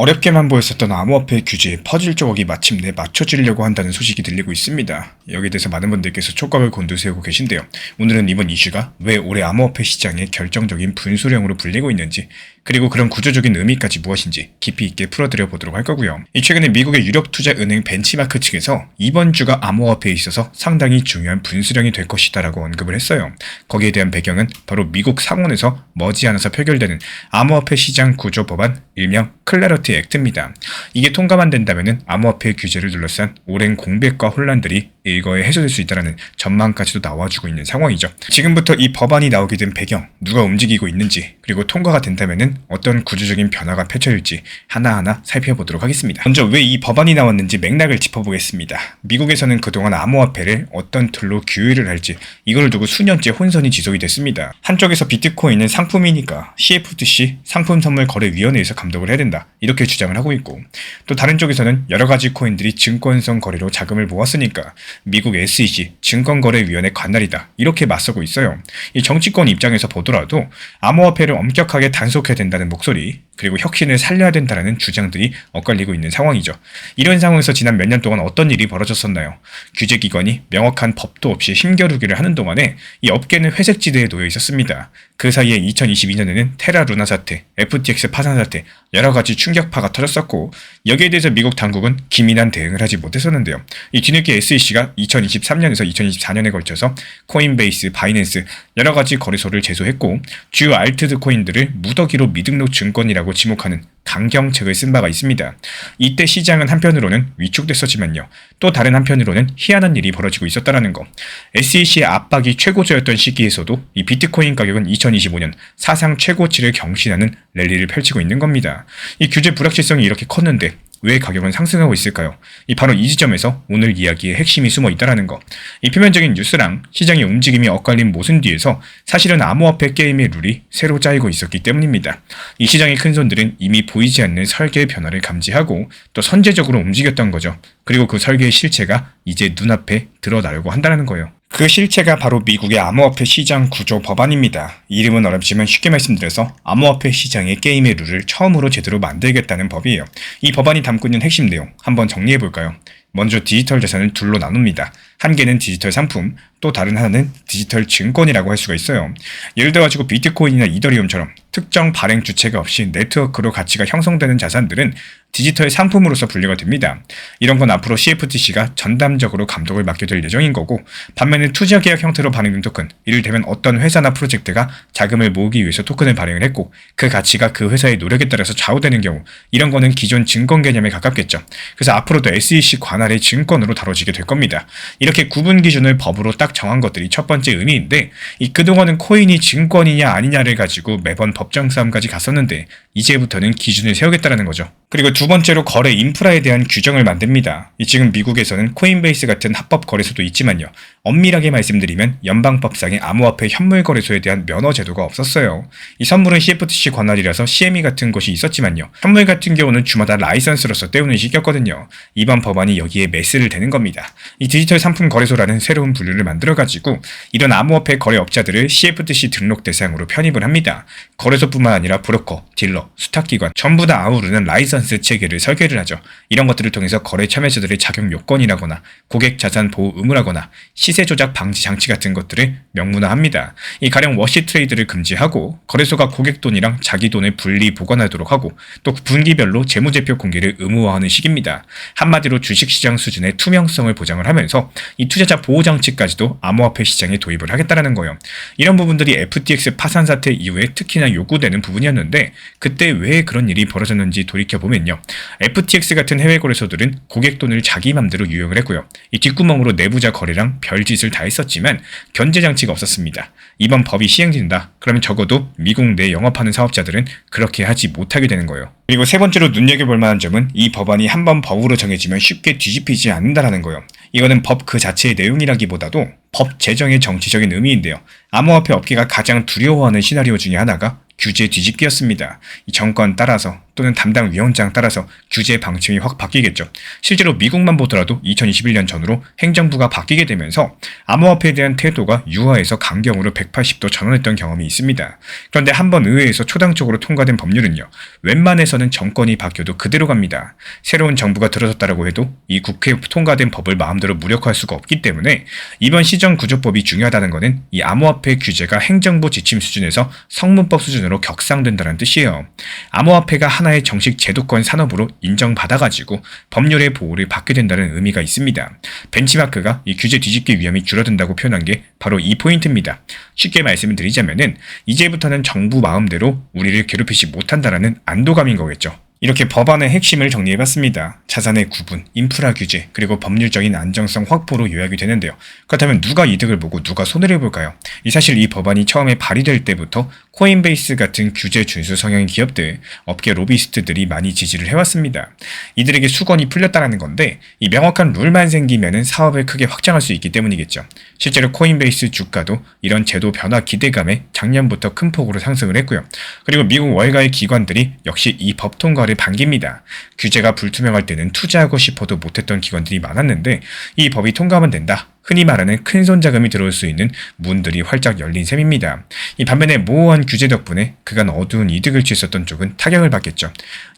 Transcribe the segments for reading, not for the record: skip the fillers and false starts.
어렵게만 보였었던 암호화폐 규제의 퍼즐 조각이 마침내 맞춰지려고 한다는 소식이 들리고 있습니다. 여기에 대해서 많은 분들께서 촉각을 곤두세우고 계신데요. 오늘은 이번 이슈가 왜 올해 암호화폐 시장의 결정적인 분수령으로 불리고 있는지, 그리고 그런 구조적인 의미까지 무엇인지 깊이 있게 풀어드려 보도록 할 거고요. 최근에 미국의 유력 투자 은행 벤치마크 측에서 이번 주가 암호화폐에 있어서 상당히 중요한 분수령이 될 것이다 라고 언급을 했어요. 거기에 대한 배경은 바로 미국 상원에서 머지않아서 표결되는 암호화폐 시장 구조 법안, 일명 클래러티 액트입니다. 이게 통과만 된다면 암호화폐 규제를 둘러싼 오랜 공백과 혼란들이 일거에 해소될 수 있다는 전망까지도 나와주고 있는 상황이죠. 지금부터 이 법안이 나오게 된 배경, 누가 움직이고 있는지, 그리고 통과가 된다면 어떤 구조적인 변화가 펼쳐질지 하나하나 살펴보도록 하겠습니다. 먼저 왜 이 법안이 나왔는지 맥락을 짚어보겠습니다. 미국에서는 그동안 암호화폐를 어떤 툴로 규율을 할지 이걸 두고 수년째 혼선이 지속이 됐습니다. 한쪽에서 비트코인은 상품이니까 CFTC 상품선물거래위원회에서 감독을 해야 된다, 이렇게 주장을 하고 있고, 또 다른 쪽에서는 여러가지 코인들이 증권성 거래로 자금을 모았으니까 미국 SEC 증권거래위원회 관할이다, 이렇게 맞서고 있어요. 이 정치권 입장에서 보더라도 암호화폐를 엄격하게 단속해야 된다는 목소리, 그리고 혁신을 살려야 된다는 주장들이 엇갈리고 있는 상황이죠. 이런 상황에서 지난 몇 년 동안 어떤 일이 벌어졌었나요? 규제기관이 명확한 법도 없이 힘겨루기를 하는 동안에 이 업계는 회색지대에 놓여 있었습니다. 그 사이에 2022년에는 테라 루나 사태, FTX 파산 사태, 여러가지 충격파가 터졌었고, 여기에 대해서 미국 당국은 기민한 대응을 하지 못했었는데요. 이 뒤늦게 SEC가 2023년에서 2024년에 걸쳐서 코인베이스, 바이낸스 여러가지 거래소를 제소했고, 주요 알트드 코인들을 무더기로 미등록 증권이라고 지목하는 강경책을 쓴 바가 있습니다. 이때 시장은 한편으로는 위축됐었지만요, 또 다른 한편으로는 희한한 일이 벌어지고 있었다는 거. SEC의 압박이 최고조였던 시기에서도 이 비트코인 가격은 2025년 사상 최고치를 경신하는 랠리를 펼치고 있는 겁니다. 이 규제 불확실성이 이렇게 컸는데 왜 가격은 상승하고 있을까요? 바로 이 지점에서 오늘 이야기의 핵심이 숨어 있다는 거. 이 표면적인 뉴스랑 시장의 움직임이 엇갈린 모순 뒤에서 사실은 암호화폐 게임의 룰이 새로 짜이고 있었기 때문입니다. 이 시장의 큰손들은 이미 보이지 않는 설계의 변화를 감지하고 또 선제적으로 움직였던 거죠. 그리고 그 설계의 실체가 이제 눈앞에 드러나려고 한다는 거예요. 그 실체가 바로 미국의 암호화폐 시장 구조 법안입니다. 이름은 어렵지만 쉽게 말씀드려서 암호화폐 시장의 게임의 룰을 처음으로 제대로 만들겠다는 법이에요. 이 법안이 담고 있는 핵심 내용 한번 정리해볼까요? 먼저 디지털 자산을 둘로 나눕니다. 한 개는 디지털 상품, 또 다른 하나는 디지털 증권이라고 할 수가 있어요. 예를 들어가지고 비트코인이나 이더리움처럼 특정 발행 주체가 없이 네트워크로 가치가 형성되는 자산들은 디지털 상품으로서 분류가 됩니다. 이런 건 앞으로 CFTC가 전담적으로 감독을 맡게 될 예정인 거고, 반면에 투자 계약 형태로 발행된 토큰, 이를테면 어떤 회사나 프로젝트가 자금을 모으기 위해서 토큰을 발행을 했고 그 가치가 그 회사의 노력에 따라서 좌우되는 경우, 이런 거는 기존 증권 개념에 가깝겠죠. 그래서 앞으로도 SEC 관할의 증권으로 다뤄지게 될 겁니다. 이렇게 구분 기준을 법으로 딱 정한 것들이 첫 번째 의미인데, 그동안은 코인이 증권이냐 아니냐를 가지고 매번 법정 싸움까지 갔었는데 이제부터는 기준을 세우겠다는 거죠. 그리고 두 번째로 거래 인프라에 대한 규정을 만듭니다. 지금 미국에서는 코인베이스 같은 합법 거래소도 있지만요, 엄밀하게 말씀드리면 연방법상의 암호화폐 현물 거래소에 대한 면허 제도가 없었어요. 이 선물은 CFTC 관할이라서 CME 같은 곳이 있었지만요, 현물 같은 경우는 주마다 라이선스로서 때우는 시기였거든요. 이번 법안이 여기에 매스를 대는 겁니다. 이 디지털 상품 거래소라는 새로운 분류를 만들어가지고 이런 암호화폐 거래업자들을 CFTC 등록 대상으로 편입을 합니다. 거래소뿐만 아니라 브로커, 딜러, 수탁기관 전부 다 아우르는 라이선스 체계를 설계를 하죠. 이런 것들을 통해서 거래 참여자들의 자격 요건이라거나 고객 자산 보호 의무라거나 시세 조작 방지 장치 같은 것들을 명문화합니다. 가령 워시 트레이드를 금지하고 거래소가 고객 돈이랑 자기 돈을 분리 보관하도록 하고, 또 분기별로 재무제표 공개를 의무화하는 식입니다. 한마디로 주식시장 수준의 투명성을 보장을 하면서 이 투자자 보호 장치까지도 암호화폐 시장에 도입을 하겠다는 거예요. 이런 부분들이 FTX 파산 사태 이후에 특히나 요구되는 부분이었는데, 그때 왜 그런 일이 벌어졌는지 돌이켜보면요, FTX 같은 해외 거래소들은 고객 돈을 자기 맘대로 유용을 했고요, 이 뒷구멍으로 내부자 거래랑 별짓을 다 했었지만 견제 장치가 없었습니다. 이번 법이 시행된다, 그러면 적어도 미국 내 영업하는 사업자들은 그렇게 하지 못하게 되는 거예요. 그리고 세 번째로 눈여겨볼 만한 점은 이 법안이 한번 법으로 정해지면 쉽게 뒤집히지 않는다는 거예요. 이거는 법 그 자체의 내용이라기보다도 법 제정의 정치적인 의미인데요. 암호화폐 업계가 가장 두려워하는 시나리오 중에 하나가 규제 뒤집기였습니다. 이 정권 따라서 또는 담당 위원장 따라서 규제 방침이 확 바뀌겠죠. 실제로 미국만 보더라도 2021년 전후로 행정부가 바뀌게 되면서 암호화폐에 대한 태도가 유화에서 강경으로 180도 전환했던 경험이 있습니다. 그런데 한번 의회에서 초당적으로 통과된 법률은요, 웬만해서는 정권이 바뀌어도 그대로 갑니다. 새로운 정부가 들어섰다라고 해도 이 국회에 통과된 법을 마음대로 무력화할 수가 없기 때문에 이번 시정구조법이 중요하다는 것은 이 암호화폐 규제가 행정부 지침 수준에서 성문법 수준으로 격상된다는 뜻이에요. 암호화폐가 하나의 정식 제도권 산업으로 인정받아가지고 법률의 보호를 받게 된다는 의미가 있습니다. 벤치마크가 이 규제 뒤집기 위험이 줄어든다고 표현한 게 바로 이 포인트입니다. 쉽게 말씀을 드리자면은 이제부터는 정부 마음대로 우리를 괴롭히지 못한다라는 안도감인 거겠죠. 이렇게 법안의 핵심을 정리해봤습니다. 자산의 구분, 인프라 규제, 그리고 법률적인 안정성 확보로 요약이 되는데요. 그렇다면 누가 이득을 보고 누가 손해를 볼까요? 사실 이 법안이 처음에 발의될 때부터 코인베이스 같은 규제 준수 성향의 기업들, 업계 로비스트들이 많이 지지를 해왔습니다. 이들에게 수건이 풀렸다는 건데 이 명확한 룰만 생기면은 사업을 크게 확장할 수 있기 때문이겠죠. 실제로 코인베이스 주가도 이런 제도 변화 기대감에 작년부터 큰 폭으로 상승을 했고요. 그리고 미국 월가의 기관들이 역시 이 법 통과를 반깁니다. 규제가 불투명할 때는 투자하고 싶어도 못했던 기관들이 많았는데 이 법이 통과하면 된다. 흔히 말하는 큰손 자금이 들어올 수 있는 문들이 활짝 열린 셈입니다. 이 반면에 모호한 규제 덕분에 그간 어두운 이득을 취했었던 쪽은 타격을 받겠죠.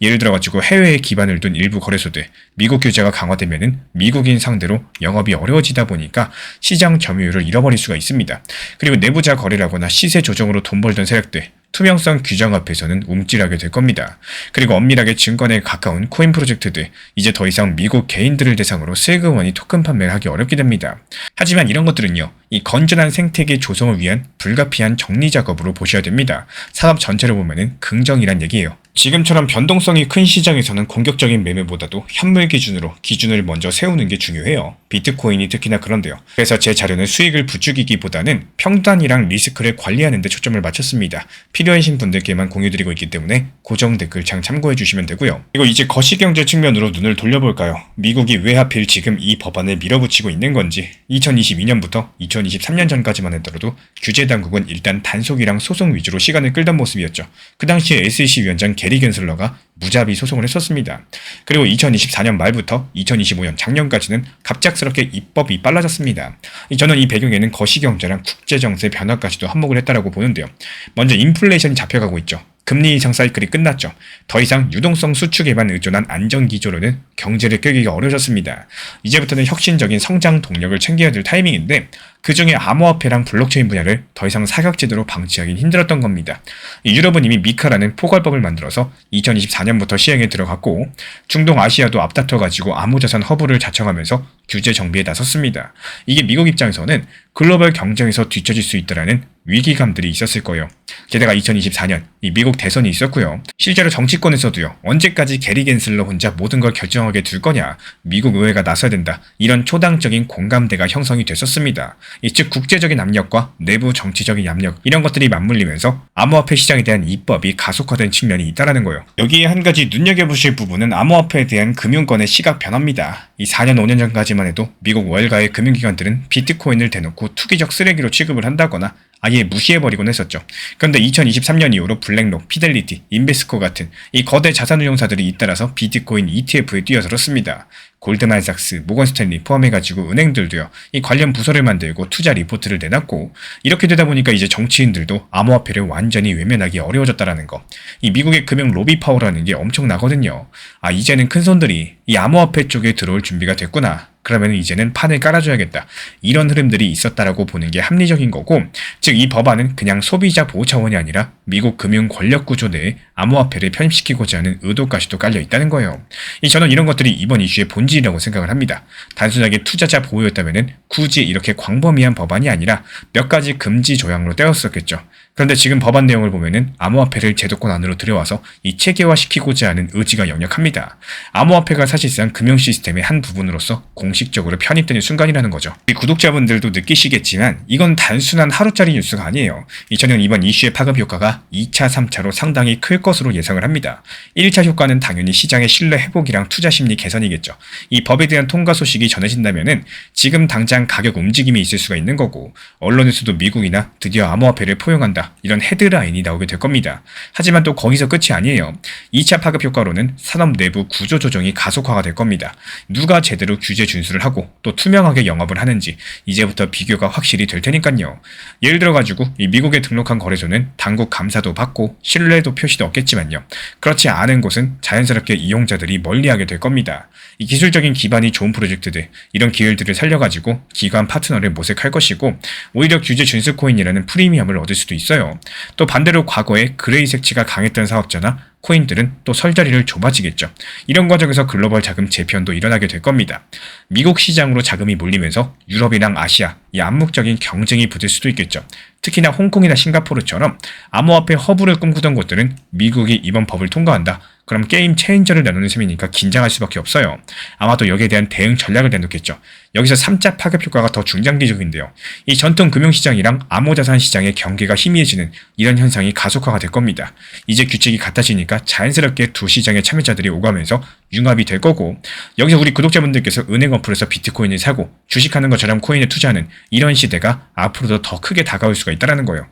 예를 들어가지고 해외에 기반을 둔 일부 거래소들, 미국 규제가 강화되면은 미국인 상대로 영업이 어려워지다 보니까 시장 점유율을 잃어버릴 수가 있습니다. 그리고 내부자 거래라거나 시세 조정으로 돈 벌던 세력들, 투명성 규정 앞에서는 움찔하게 될 겁니다. 그리고 엄밀하게 증권에 가까운 코인 프로젝트들, 이제 더 이상 미국 개인들을 대상으로 세금원이 토큰 판매를 하기 어렵게 됩니다. 하지만 이런 것들은요, 이 건전한 생태계 조성을 위한 불가피한 정리 작업으로 보셔야 됩니다. 산업 전체를 보면은 긍정이란 얘기예요. 지금처럼 변동성이 큰 시장에서는 공격적인 매매보다도 현물 기준으로 기준을 먼저 세우는 게 중요해요. 비트코인이 특히나 그런데요. 그래서 제 자료는 수익을 부추기기보다는 평단이랑 리스크를 관리하는 데 초점을 맞췄습니다. 필요하신 분들께만 공유드리고 있기 때문에 고정 댓글창 참고해 주시면 되고요. 그리고 이제 거시경제 측면으로 눈을 돌려볼까요? 미국이 왜 하필 지금 이 법안을 밀어붙이고 있는 건지. 2022년부터 2023년 전까지만 하더라도 규제 당국은 일단 단속이랑 소송 위주로 시간을 끌던 모습이었죠. 그 당시에 SEC 위원장 게리 겐슬러가 무자비 소송을 했었습니다. 그리고 2024년 말부터 2025년 작년까지는 갑작스럽게 입법이 빨라졌습니다. 저는 이 배경에는 거시경제랑 국제정세 변화까지도 한몫을 했다라고 보는데요. 먼저 인플레이션이 잡혀가고 있죠. 금리 인상 사이클이 끝났죠. 더 이상 유동성 수축에만 의존한 안정기조로는 경제를 끌기가 어려졌습니다. 이제부터는 혁신적인 성장 동력을 챙겨야 될 타이밍인데 그중에 암호화폐랑 블록체인 분야를 더 이상 사각지대로 방치하긴 힘들었던 겁니다. 유럽은 이미 미카라는 포괄법을 만들어서 2024년부터 시행에 들어갔고 중동 아시아도 앞다퉈가지고 암호자산 허브를 자청하면서 규제 정비에 나섰습니다. 이게 미국 입장에서는 글로벌 경쟁에서 뒤처질 수 있다라는 위기감들이 있었을 거예요. 게다가 2024년 이 미국 대선이 있었고요. 실제로 정치권에서도요. 언제까지 게리 겐슬러 혼자 모든 걸 결정하게 둘 거냐. 미국 의회가 나서야 된다. 이런 초당적인 공감대가 형성이 됐었습니다. 즉 국제적인 압력과 내부 정치적인 압력 이런 것들이 맞물리면서 암호화폐 시장에 대한 입법이 가속화된 측면이 있다는 거예요. 여기에 한 가지 눈여겨보실 부분은 암호화폐에 대한 금융권의 시각 변화입니다. 이 4년 5년 전까지만 해도 미국 월가의 금융기관들은 비트코인을 대놓고 투기적 쓰레기로 취급을 한다거나 아예 무시해버리곤 했었죠. 그런데 2023년 이후로 블랙록, 피델리티, 인베스코 같은 이 거대 자산운용사들이 잇따라서 비트코인 ETF에 뛰어들었습니다. 골드만삭스, 모건스탠리 포함해가지고 은행들도요. 이 관련 부서를 만들고 투자 리포트를 내놨고 이렇게 되다 보니까 이제 정치인들도 암호화폐를 완전히 외면하기 어려워졌다라는 거. 이 미국의 금융 로비 파워라는 게 엄청나거든요. 이제는 큰손들이 이 암호화폐 쪽에 들어올 준비가 됐구나. 그러면 이제는 판을 깔아줘야겠다. 이런 흐름들이 있었다라고 보는 게 합리적인 거고, 즉 이 법안은 그냥 소비자 보호 차원이 아니라 미국 금융 권력 구조 내에 암호화폐를 편입시키고자 하는 의도까지도 깔려 있다는 거예요. 저는 이런 것들이 이번 이슈의 본질이라고 생각을 합니다. 단순하게 투자자 보호였다면 굳이 이렇게 광범위한 법안이 아니라 몇 가지 금지 조항으로 떼었었겠죠. 그런데 지금 법안 내용을 보면은 암호화폐를 제도권 안으로 들여와서 이 체계화시키고자 하는 의지가 역력합니다. 암호화폐가 사실상 금융 시스템의 한 부분으로서 공식적으로 편입되는 순간이라는 거죠. 구독자분들도 느끼시겠지만 이건 단순한 하루짜리 뉴스가 아니에요. 저는 이번 이슈의 파급 효과가 2차, 3차로 상당히 클 것으로 예상을 합니다. 1차 효과는 당연히 시장의 신뢰 회복이랑 투자 심리 개선이겠죠. 이 법에 대한 통과 소식이 전해진다면은 지금 당장 가격 움직임이 있을 수가 있는 거고, 언론에서도 미국이나 드디어 암호화폐를 포용한다 이런 헤드라인이 나오게 될 겁니다. 하지만 또 거기서 끝이 아니에요. 2차 파급 효과로는 산업 내부 구조 조정이 가속화가 될 겁니다. 누가 제대로 규제 준수를 하고 또 투명하게 영업을 하는지 이제부터 비교가 확실히 될 테니까요. 예를 들어가지고 이 미국에 등록한 거래소는 당국 감사도 받고 신뢰도 표시도 없겠지만요. 그렇지 않은 곳은 자연스럽게 이용자들이 멀리하게 될 겁니다. 이 기술적인 기반이 좋은 프로젝트들, 이런 기회들을 살려가지고 기관 파트너를 모색할 것이고, 오히려 규제 준수 코인이라는 프리미엄을 얻을 수도 있어요. 또 반대로 과거에 그레이 색치가 강했던 사업자나 코인들은 또 설자리를 좁아지겠죠. 이런 과정에서 글로벌 자금 재편도 일어나게 될 겁니다. 미국 시장으로 자금이 몰리면서 유럽이랑 아시아, 이 암묵적인 경쟁이 붙을 수도 있겠죠. 특히나 홍콩이나 싱가포르처럼 암호화폐 허브를 꿈꾸던 곳들은 미국이 이번 법을 통과한다. 그럼 게임 체인저를 나누는 셈이니까 긴장할 수밖에 없어요. 아마도 여기에 대한 대응 전략을 내놓겠죠. 여기서 3차 파급 효과가 더 중장기적인데요. 이 전통 금융시장이랑 암호자산 시장의 경계가 희미해지는 이런 현상이 가속화가 될 겁니다. 이제 규칙이 같아지니까 자연스럽게 두 시장의 참여자들이 오가면서 융합이 될 거고, 여기서 우리 구독자분들께서 은행 어플에서 비트코인을 사고 주식하는 것처럼 코인에 투자하는 이런 시대가 앞으로도 더 크게 다가올 수가 있다는 거예요.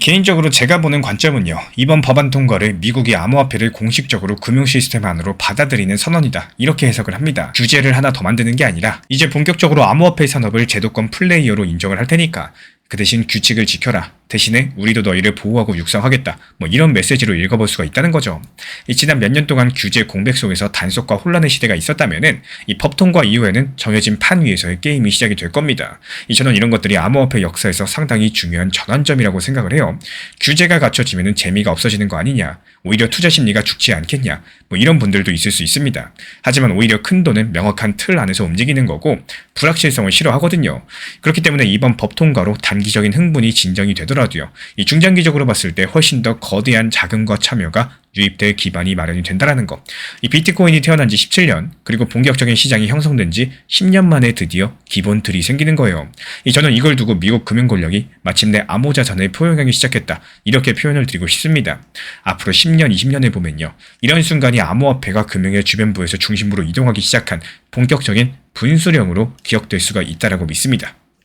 개인적으로 제가 보는 관점은요, 이번 법안 통과를 미국이 암호화폐를 공식적으로 금융 시스템 안으로 받아들이는 선언이다, 이렇게 해석을 합니다. 규제를 하나 더 만드는 게 아니라 이제 본격적으로 암호화폐 산업을 제도권 플레이어로 인정을 할 테니까 그 대신 규칙을 지켜라. 대신에 우리도 너희를 보호하고 육성하겠다. 이런 메시지로 읽어볼 수가 있다는 거죠. 지난 몇 년 동안 규제 공백 속에서 단속과 혼란의 시대가 있었다면은 이 법 통과 이후에는 정해진 판 위에서의 게임이 시작이 될 겁니다. 저는 이런 것들이 암호화폐 역사에서 상당히 중요한 전환점이라고 생각을 해요. 규제가 갖춰지면은 재미가 없어지는 거 아니냐. 오히려 투자 심리가 죽지 않겠냐. 이런 분들도 있을 수 있습니다. 하지만 오히려 큰 돈은 명확한 틀 안에서 움직이는 거고 불확실성을 싫어하거든요. 그렇기 때문에 이번 법 통과로 단기적인 흥분이 진정이 되더라도요, 이 중장기적으로 봤을 때 훨씬 더 거대한 자금과 참여가 유입될 기반이 마련이 된다는 거. 이 비트코인이 태어난 지 17년, 그리고 본격적인 시장이 형성된 지 10년 만에 드디어 기본 틀이 생기는 거예요. 저는 이걸 두고 미국 금융 권력이 마침내 암호자산을 포용하기 시작했다, 이렇게 표현을 드리고 싶습니다. 앞으로 10년, 20년을 보면요, 이런 순간이 암호화폐가 금융의 주변부에서 중심부로 이동하기 시작한 본격적인 분수령으로 기억될 수가 있다라고 믿습니다.